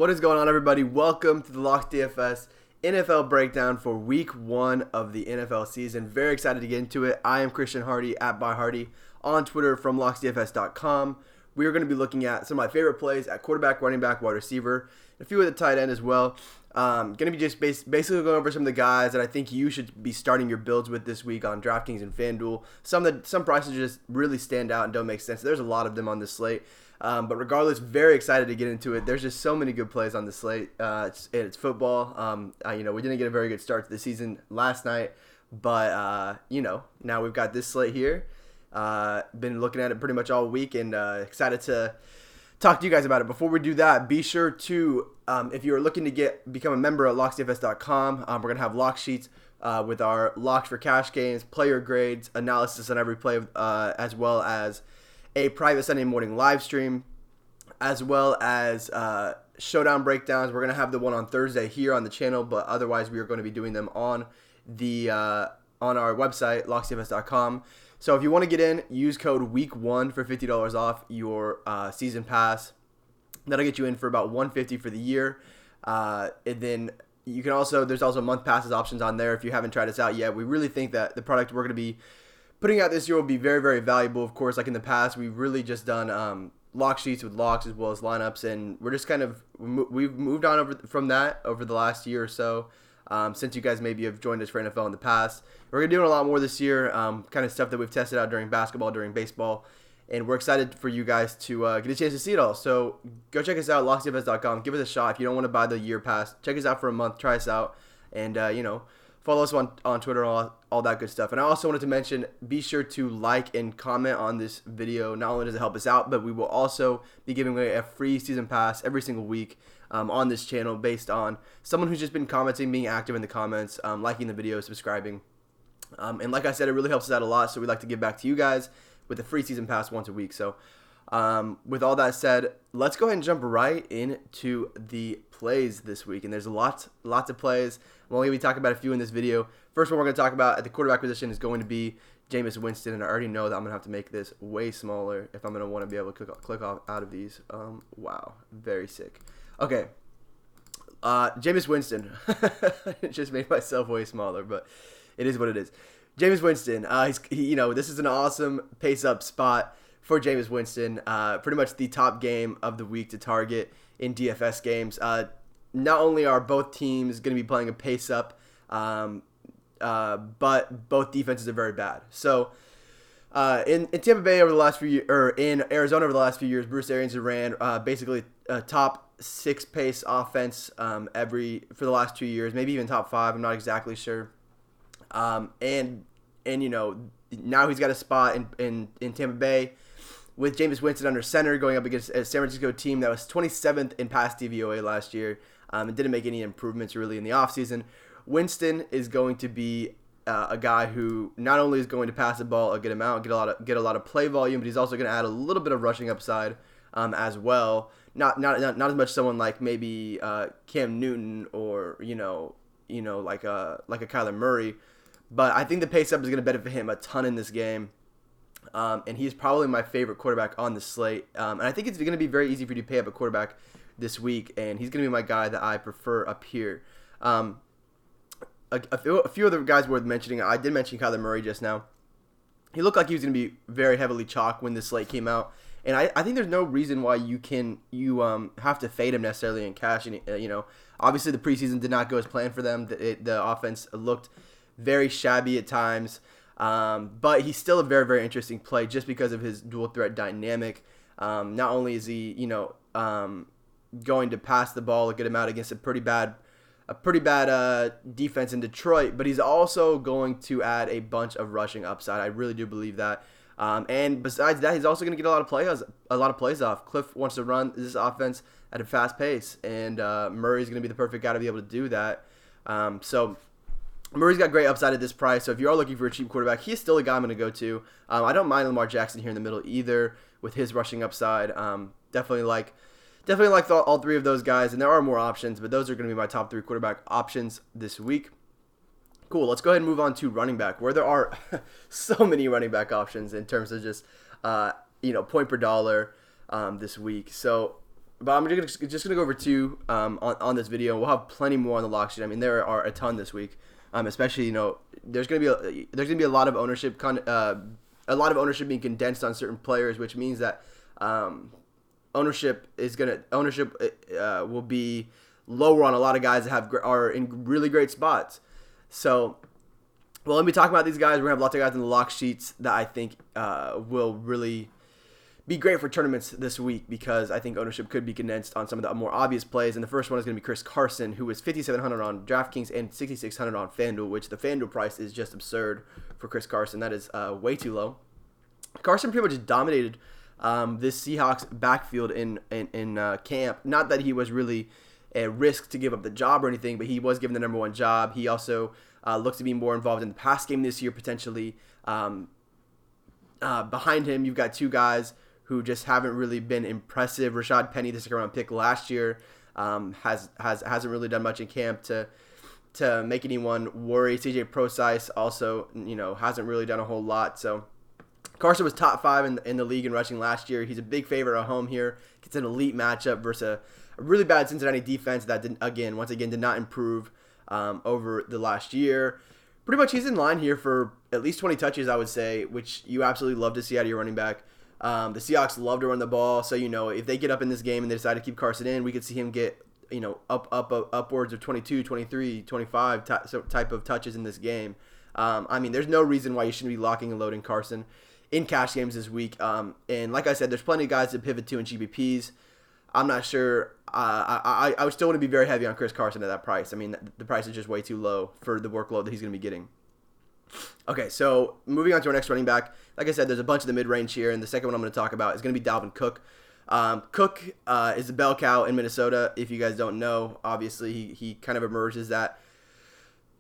What is going on, everybody? Welcome to the Locks DFS NFL breakdown for week 1 of the NFL season. Very excited to get into it. I am Christian Hardy at ByHardy on Twitter from locksdfs.com. We are going to be looking at some of my favorite plays at quarterback, running back, wide receiver, and a few at the tight end as well. Going to be just basically going over some of the guys that I think you should be starting your builds with this week on DraftKings and FanDuel. Some prices just really stand out and don't make sense. There's a lot of them on this slate. But regardless, very excited to get into it. There's just so many good plays on the slate. It's football. We didn't get a very good start to the season last night, but now we've got this slate here. Been looking at it pretty much all week and excited to talk to you guys about it. Before we do that, be sure to, if you are looking to become a member at locksdfs.com, we're gonna have lock sheets with our locks for cash games, player grades, analysis on every play, as well as a private Sunday morning live stream, as well as showdown breakdowns. We're going to have the one on Thursday here on the channel, but otherwise we are going to be doing them on on our website, locksdfs.com. So if you want to get in, use code WEEK1 for $50 off your season pass. That'll get you in for about $150 for the year. And then you can there's also month passes options on there if you haven't tried us out yet. We really think that the product we're going to be putting out this year will be very, very valuable. Of course, like in the past, we've really just done lock sheets with locks as well as lineups, and we're just we've moved on from that over the last year or so. Since you guys maybe have joined us for NFL in the past, we're gonna be doing a lot more this year. Kind of stuff that we've tested out during basketball, during baseball, and we're excited for you guys to get a chance to see it all. So go check us out, locksdfs.com. Give us a shot. If you don't want to buy the year pass, check us out for a month. Try us out, and follow us on Twitter and all that good stuff. And I also wanted to mention, be sure to like and comment on this video. Not only does it help us out, but we will also be giving away a free season pass every single week on this channel based on someone who's just been commenting, being active in the comments, liking the video, subscribing. And like I said, it really helps us out a lot, so we'd like to give back to you guys with a free season pass once a week. So with all that said, let's go ahead and jump right into the plays this week. And there's lots of plays. I'm only going to be talking about a few in this video. First one we're going to talk about at the quarterback position is going to be Jameis Winston. And I already know that I'm going to have to make this way smaller if I'm going to want to be able to click off out of these. Wow, very sick. Okay, Jameis Winston. It just made myself way smaller, but it is what it is. Jameis Winston, this is an awesome pace-up spot for Jameis Winston. Pretty much the top game of the week to target in DFS games. Not only are both teams going to be playing a pace-up, but both defenses are very bad. So in Tampa Bay over the last few years, or in Arizona over the last few years, Bruce Arians ran basically a top 6 pace offense for the last 2 years, maybe even top 5. I'm not exactly sure. And now he's got a spot in Tampa Bay with Jameis Winston under center going up against a San Francisco team that was 27th in pass DVOA last year and didn't make any improvements really in the offseason. Winston is going to be a guy who not only is going to pass the ball a good amount, get a lot of play volume, but he's also going to add a little bit of rushing upside as well. Not as much someone like maybe Cam Newton or like a Kyler Murray, but I think the pace up is going to benefit him a ton in this game. And he's probably my favorite quarterback on the slate. And I think it's going to be very easy for you to pay up a quarterback this week, and he's going to be my guy that I prefer up here. A few other guys worth mentioning. I did mention Kyler Murray just now. He looked like he was going to be very heavily chalk when this slate came out, and I think there's no reason why you have to fade him necessarily in cash. And obviously the preseason did not go as planned for them. The offense looked very shabby at times. But he's still a very, very interesting play just because of his dual threat dynamic. Not only is he, going to pass the ball a good amount against a pretty bad defense in Detroit, but he's also going to add a bunch of rushing upside. I really do believe that. And besides that, he's also going to get a lot of plays off. Cliff wants to run this offense at a fast pace, and Murray's going to be the perfect guy to be able to do that. So Murray's got great upside at this price, so if you are looking for a cheap quarterback, he's still a guy I'm going to go to. I don't mind Lamar Jackson here in the middle either with his rushing upside. Definitely like all 3 of those guys, and there are more options, but those are going to be my top 3 quarterback options this week. Cool, let's go ahead and move on to running back, where there are so many running back options in terms of just point per dollar this week. So But I'm just gonna go over two on this video. We'll have plenty more on the lock sheet. I mean, there are a ton this week. Especially there's gonna be a lot of ownership being condensed on certain players, which means that ownership will be lower on a lot of guys that are in really great spots. So, well, let me talk about these guys. We're gonna have lots of guys in the lock sheets that I think will really be great for tournaments this week, because I think ownership could be condensed on some of the more obvious plays. And the first one is going to be Chris Carson, who is 5,700 on DraftKings and 6,600 on FanDuel, which the FanDuel price is just absurd for Chris Carson. That is way too low. Carson pretty much dominated this Seahawks backfield in camp. Not that he was really at risk to give up the job or anything, but he was given the number one job. He also looks to be more involved in the pass game this year, potentially. Behind him, you've got two guys who just haven't really been impressive. Rashad Penny, the second-round pick last year, hasn't really done much in camp to make anyone worry. CJ Prosise also, hasn't really done a whole lot. So Carson was top 5 in the league in rushing last year. He's a big favorite at home here. It's an elite matchup versus a really bad Cincinnati defense that once again did not improve over the last year. Pretty much he's in line here for at least 20 touches, I would say, which you absolutely love to see out of your running back. The Seahawks love to run the ball, so if they get up in this game and they decide to keep Carson in, we could see him get upwards of 22, 23, 25 type of touches in this game. There's no reason why you shouldn't be locking and loading Carson in cash games this week. And like I said, there's plenty of guys to pivot to in GPPs. I'm not sure. I would still want to be very heavy on Chris Carson at that price. I mean, the price is just way too low for the workload that he's going to be getting. Okay, so moving on to our next running back. Like I said, there's a bunch of the mid-range here, and the second one I'm going to talk about is going to be Dalvin Cook. Cook is a bell cow in Minnesota. If you guys don't know, obviously he kind of emerged as that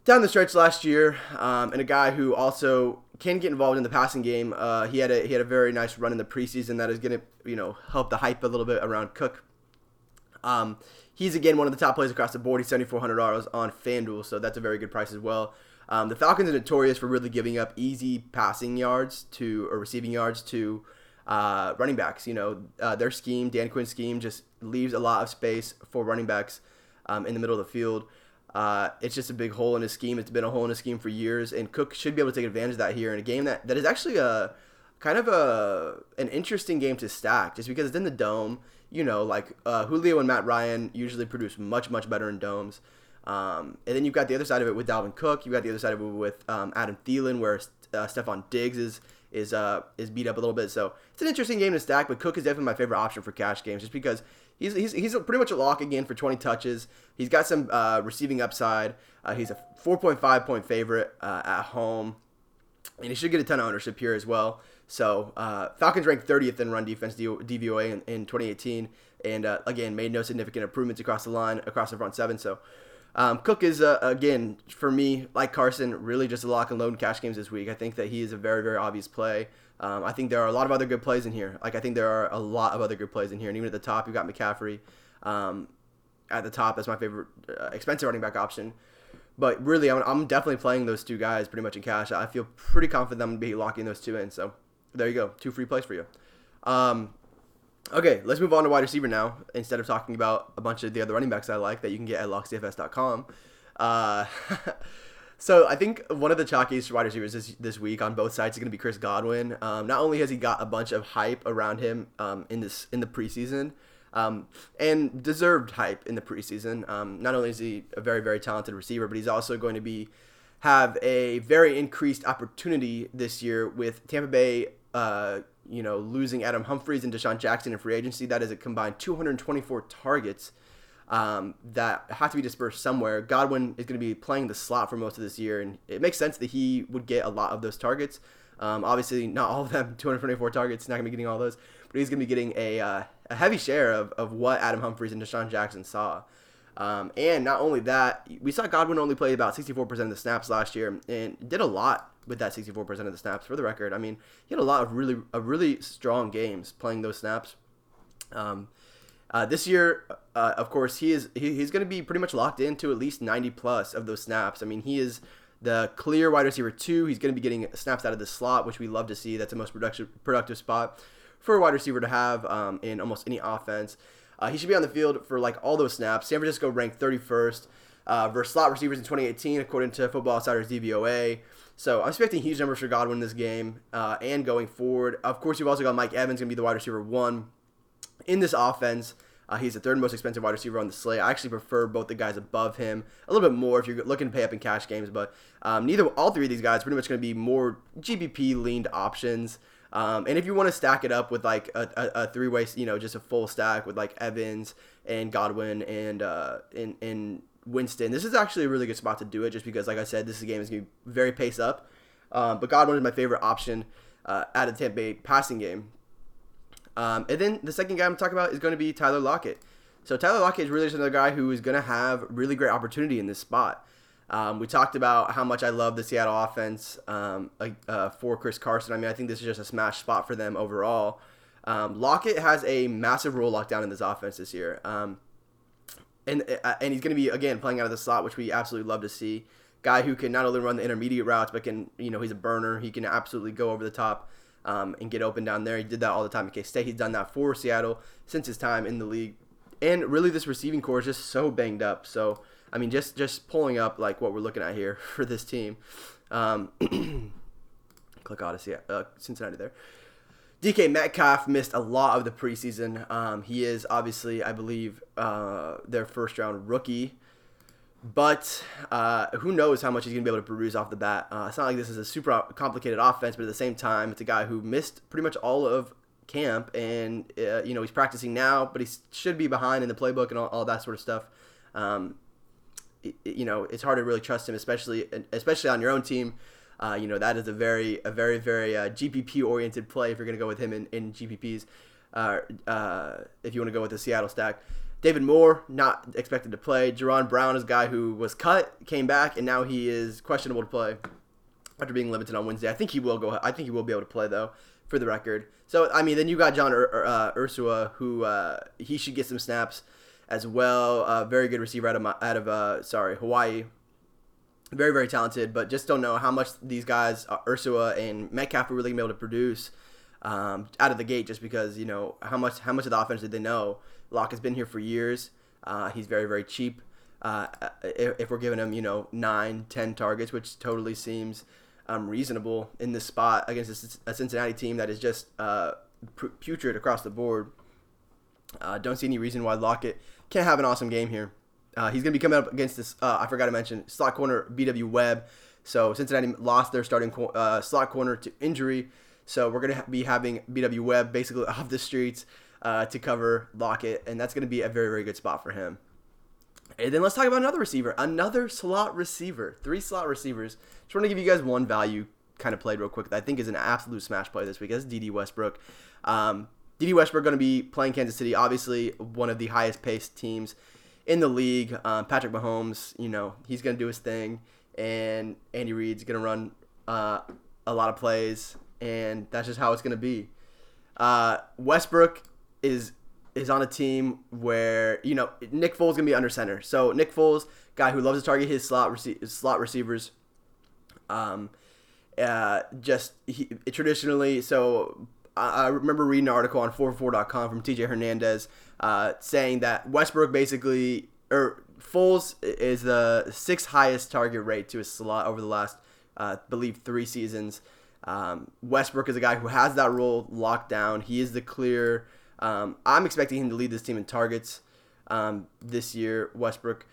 down the stretch last year, and a guy who also can get involved in the passing game. He had a very nice run in the preseason that is going to help the hype a little bit around Cook. He's again one of the top plays across the board. He's $7,400 on FanDuel, so that's a very good price as well. The Falcons are notorious for really giving up easy passing yards or receiving yards to running backs. Their scheme, Dan Quinn's scheme, just leaves a lot of space for running backs in the middle of the field. It's just a big hole in his scheme. It's been a hole in his scheme for years, and Cook should be able to take advantage of that here in a game that is actually an interesting game to stack, just because it's in the dome. Julio and Matt Ryan usually produce much, much better in domes. And then you've got the other side of it with Dalvin Cook. You've got the other side of it with Adam Thielen, where Stephon Diggs is beat up a little bit. So it's an interesting game to stack, but Cook is definitely my favorite option for cash games, just because he's pretty much a lock again for 20 touches. He's got some receiving upside. He's a 4.5 point favorite at home, and he should get a ton of ownership here as well. So Falcons ranked 30th in run defense DVOA in 2018, and again made no significant improvements across the front seven. So Cook is, again, for me, like Carson, really just a lock and load in cash games this week. I think that he is a very, very obvious play. I think there are a lot of other good plays in here. And even at the top, you've got McCaffrey at the top. That's my favorite expensive running back option. But really, I'm definitely playing those two guys pretty much in cash. I feel pretty confident I'm going to be locking those two in. So there you go. 2 free plays for you. Okay, let's move on to wide receiver now, instead of talking about a bunch of the other running backs I like that you can get at locksdfs.com. So I think one of the chalkiest wide receivers this week on both sides is going to be Chris Godwin. Not only has he got a bunch of hype around him in the preseason, and deserved hype in the preseason. Not only is he a very, very talented receiver, but he's also going to have a very increased opportunity this year with Tampa Bay losing Adam Humphries and Deshaun Jackson in free agency. That is a combined 224 targets that have to be dispersed somewhere. Godwin is going to be playing the slot for most of this year, and it makes sense that he would get a lot of those targets. Obviously, not all of them, 224 targets, not going to be getting all those, but he's going to be getting a heavy share of what Adam Humphries and Deshaun Jackson saw. And not only that, we saw Godwin only play about 64% of the snaps last year, and did a lot with that 64% of the snaps. For the record, I mean, he had a lot of really strong games playing those snaps. This year, of course, he's going to be pretty much locked into at least 90 plus of those snaps. I mean, he is the clear wide receiver 2. He's going to be getting snaps out of the slot, which we love to see. That's the most productive spot for a wide receiver to have in almost any offense. He should be on the field for like all those snaps. San Francisco ranked 31st versus slot receivers in 2018, according to Football Outsiders DVOA. So I'm expecting huge numbers for Godwin in this game and going forward. Of course, you've also got Mike Evans going to be the wide receiver 1 in this offense. He's the third most expensive wide receiver on the slate. I actually prefer both the guys above him a little bit more if you're looking to pay up in cash games. But all three of these guys are pretty much going to be more GPP leaned options. And if you want to stack it up with like a three-way, just a full stack with like Evans and Godwin and Winston, this is actually a really good spot to do it just because, like I said, this game is going to be very pace up. But Godwin is my favorite option out of the Tampa Bay passing game. And then the second guy I'm talking about is going to be Tyler Lockett. So Tyler Lockett is really just another guy who is going to have really great opportunity in this spot. We talked about how much I love the Seattle offense for Chris Carson. I mean, I think this is just a smash spot for them overall. Lockett has a massive role locked down in this offense this year. And he's going to be, again, playing out of the slot, which we absolutely love to see. Guy who can not only run the intermediate routes, but can, he's a burner. He can absolutely go over the top and get open down there. He did that all the time at K-State. He's done that for Seattle since his time in the league. And really, this receiving core is just so banged up. So, I mean, just pulling up like what we're looking at here for this team. Click Odyssey, Cincinnati there. DK Metcalf missed a lot of the preseason. He is obviously, I believe, their first-round rookie. But who knows how much he's going to be able to produce off the bat. It's not like this is a super complicated offense, but at the same time, it's a guy who missed pretty much all of camp. And, he's practicing now, but he should be behind in the playbook and all that sort of stuff. It's hard to really trust him, especially on your own team. That is a very GPP-oriented play if you're going to go with him in GPPs. If you want to go with the Seattle stack. David Moore, not expected to play. Jerron Brown is a guy who was cut, came back, and now he is questionable to play after being limited on Wednesday. I think he will go. I think he will be able to play, though, for the record. So, I mean, then you got John Ursua, who he should get some snaps as well. Very good receiver out of Hawaii. Very, very talented, but just don't know how much these guys, Ursua and Metcalf, are really going to be able to produce out of the gate just because, how much of the offense did they know? Locke has been here for years. He's very, very cheap. If we're giving him, 9-10 targets, which totally seems reasonable in this spot against a Cincinnati team that is just putrid across the board. Don't see any reason why Lockett can't have an awesome game here. He's going to be coming up against this, I forgot to mention, slot corner BW Webb. So Cincinnati lost their starting slot corner to injury. So we're going to be having BW Webb basically off the streets to cover Lockett, and that's going to be a very, very good spot for him. And then let's talk about another slot receiver, 3 slot receivers. Just want to give you guys one value kind of played real quick that I think is an absolute smash play this week. That's D.D. Westbrook. D.D. Westbrook going to be playing Kansas City, obviously one of the highest paced teams in the league. Patrick Mahomes, he's going to do his thing, and Andy Reid's going to run a lot of plays, and that's just how it's going to be. Westbrook is on a team where, Nick Foles is going to be under center. So Nick Foles, guy who loves to target his slot receivers, traditionally. So I remember reading an article on 444.com from TJ Hernandez saying that Westbrook Foles is the 6th highest target rate to a slot over the last, I believe, 3 seasons. Westbrook is a guy who has that role locked down. He is the clear. I'm expecting him to lead this team in targets this year, Westbrook.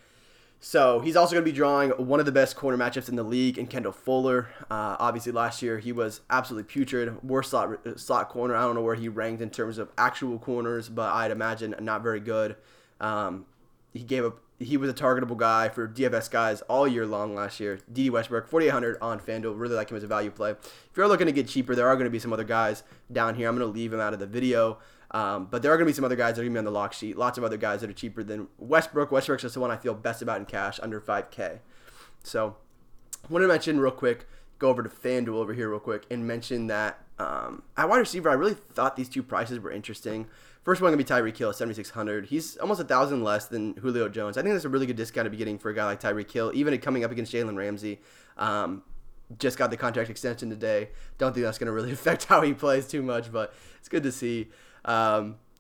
So he's also going to be drawing one of the best corner matchups in the league in Kendall Fuller. Obviously, last year he was absolutely putrid. Worst slot corner. I don't know where he ranked in terms of actual corners, but I'd imagine not very good. He was a targetable guy for DFS guys all year long last year. D.D. Westbrook, 4,800 on FanDuel. Really like him as a value play. If you're looking to get cheaper, there are going to be some other guys down here. I'm going to leave him out of the video. But there are going to be some other guys that are going to be on the lock sheet. Lots of other guys that are cheaper than Westbrook. Westbrook's just the one I feel best about in cash, under 5K. So I want to mention real quick, go over to FanDuel over here real quick, and mention that at wide receiver, I really thought these 2 prices were interesting. First one going to be Tyreek Hill at 7,600. He's almost 1,000 less than Julio Jones. I think that's a really good discount to be getting for a guy like Tyreek Hill, even coming up against Jalen Ramsey. Just got the contract extension today. Don't think that's going to really affect how he plays too much, but it's good to see.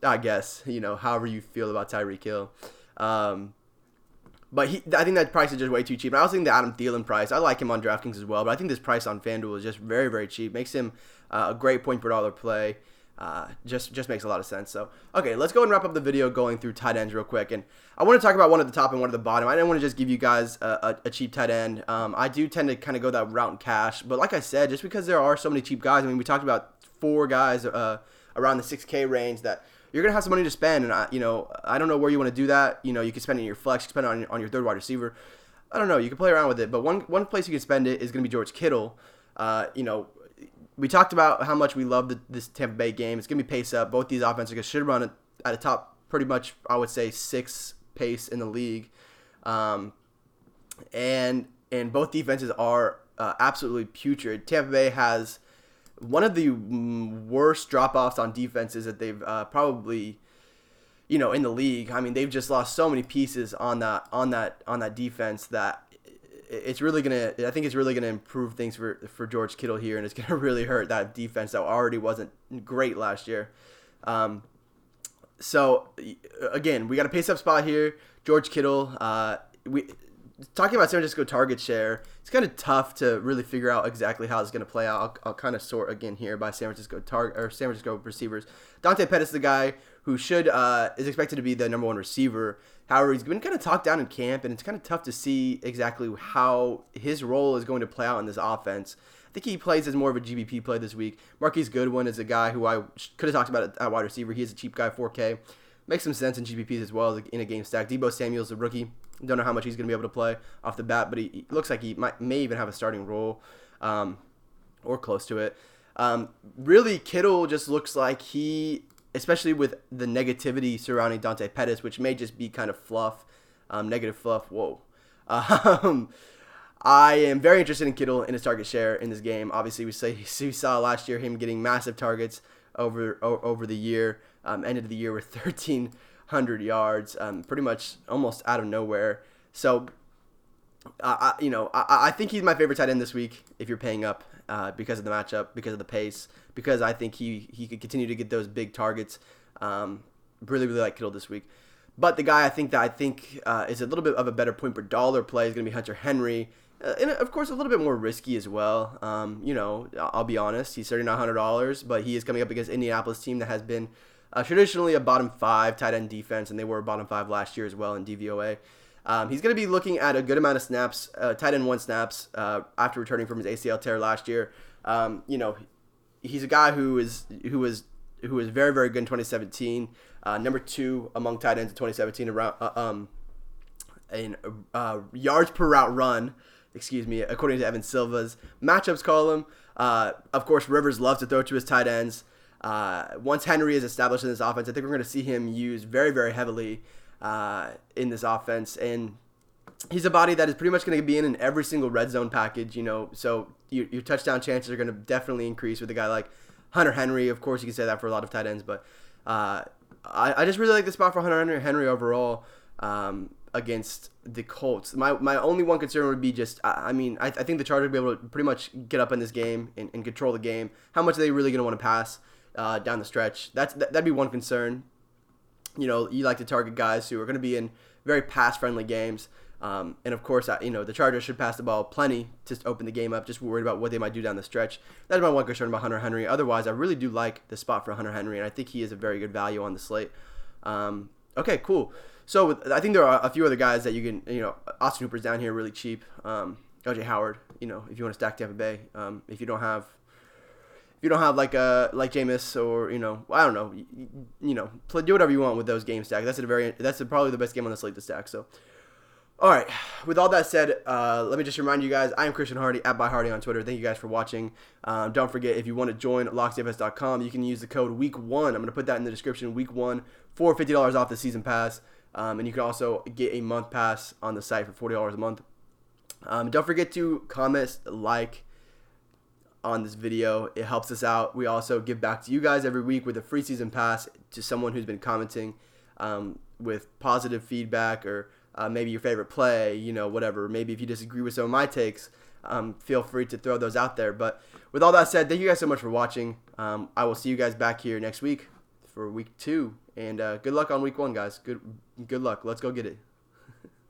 I guess, however you feel about Tyreek Hill. But I think that price is just way too cheap. And I also think the Adam Thielen price, I like him on DraftKings as well, but I think this price on FanDuel is just very, very cheap. Makes him a great point per dollar play. Just makes a lot of sense. So, okay, let's go and wrap up the video going through tight ends real quick. And I want to talk about one at the top and one at the bottom. I didn't want to just give you guys a cheap tight end. I do tend to kind of go that route in cash. But like I said, just because there are so many cheap guys, I mean, we talked about 4 guys around the 6K range that you're going to have some money to spend. And, I don't know where you want to do that. You can spend it in your flex, you can spend it on your third wide receiver. I don't know. You can play around with it. But one place you can spend it is going to be George Kittle. We talked about how much we love this Tampa Bay game. It's going to be pace up. Both these offenses should run at a top, pretty much, I would say, 6 pace in the league. And both defenses are absolutely putrid. Tampa Bay has one of the worst drop-offs on defenses that they've probably, in the league. I mean, they've just lost so many pieces on that defense that it's really gonna improve things for George Kittle here, and it's gonna really hurt that defense that already wasn't great last year. So again, we got a pace up spot here. George Kittle. Talking about San Francisco target share, it's kind of tough to really figure out exactly how it's going to play out. I'll kind of sort again here by San Francisco receivers. Dante Pettis is the guy who is expected to be the number 1 receiver. However, he's been kind of talked down in camp, and it's kind of tough to see exactly how his role is going to play out in this offense. I think he plays as more of a GBP play this week. Marquise Goodwin is a guy who I could have talked about at wide receiver. He is a cheap guy, 4K. Makes some sense in GPPs as well as in a game stack. Debo Samuel's a rookie. Don't know how much he's going to be able to play off the bat, but he looks like he may even have a starting role or close to it. Really, Kittle just looks like especially with the negativity surrounding Dante Pettis, which may just be kind of fluff, negative fluff. Whoa. I am very interested in Kittle and his target share in this game. Obviously, we saw last year him getting massive targets over the year. Ended the year with 1,300 yards, pretty much almost out of nowhere. So, I think he's my favorite tight end this week if you're paying up because of the matchup, because of the pace, because I think he could continue to get those big targets. Really, really like Kittle this week. But the guy I think is a little bit of a better point per dollar play is going to be Hunter Henry. And of course, a little bit more risky as well. I'll be honest, he's $3,900, but he is coming up against Indianapolis team that has been traditionally a bottom 5 tight end defense, and they were a bottom 5 last year as well in DVOA. He's going to be looking at a good amount of snaps, tight end 1 snaps after returning from his ACL tear last year. He's a guy who was very, very good in 2017. Number 2 among tight ends in 2017 around in yards per route run. According to Evan Silva's matchups column. Of course, Rivers loves to throw to his tight ends. Once Henry is established in this offense, I think we're going to see him used very, very heavily in this offense. And he's a body that is pretty much going to be in every single red zone package, so your touchdown chances are going to definitely increase with a guy like Hunter Henry. Of course, you can say that for a lot of tight ends, but I just really like the spot for Hunter Henry overall. Against the Colts. My only one concern would be just, I think the Chargers will be able to pretty much get up in this game and control the game. How much are they really going to want to pass down the stretch? That'd be one concern. You like to target guys who are going to be in very pass-friendly games. And of course, the Chargers should pass the ball plenty to open the game up, just worried about what they might do down the stretch. That's my one concern about Hunter Henry. Otherwise, I really do like the spot for Hunter Henry, and I think he is a very good value on the slate. Okay, cool. So I think there are a few other guys that you can, Austin Hooper's down here really cheap. OJ Howard, if you want to stack Tampa Bay. If you don't have like Jameis or I don't know, do whatever you want with those game stacks. That's probably the best game on the slate to stack. So, all right. With all that said, let me just remind you guys, I am Christian Hardy at ByHardy on Twitter. Thank you guys for watching. Don't forget, if you want to join LocksDFS.com, you can use the code Week1. I'm going to put that in the description. Week1 for $50 off the season pass. And you can also get a month pass on the site for $40 a month. Don't forget to comment, like on this video. It helps us out. We also give back to you guys every week with a free season pass to someone who's been commenting with positive feedback or maybe your favorite play, whatever. Maybe if you disagree with some of my takes, feel free to throw those out there. But with all that said, thank you guys so much for watching. I will see you guys back here next week for week 2 And good luck on week 1, guys. Good luck. Let's go get it.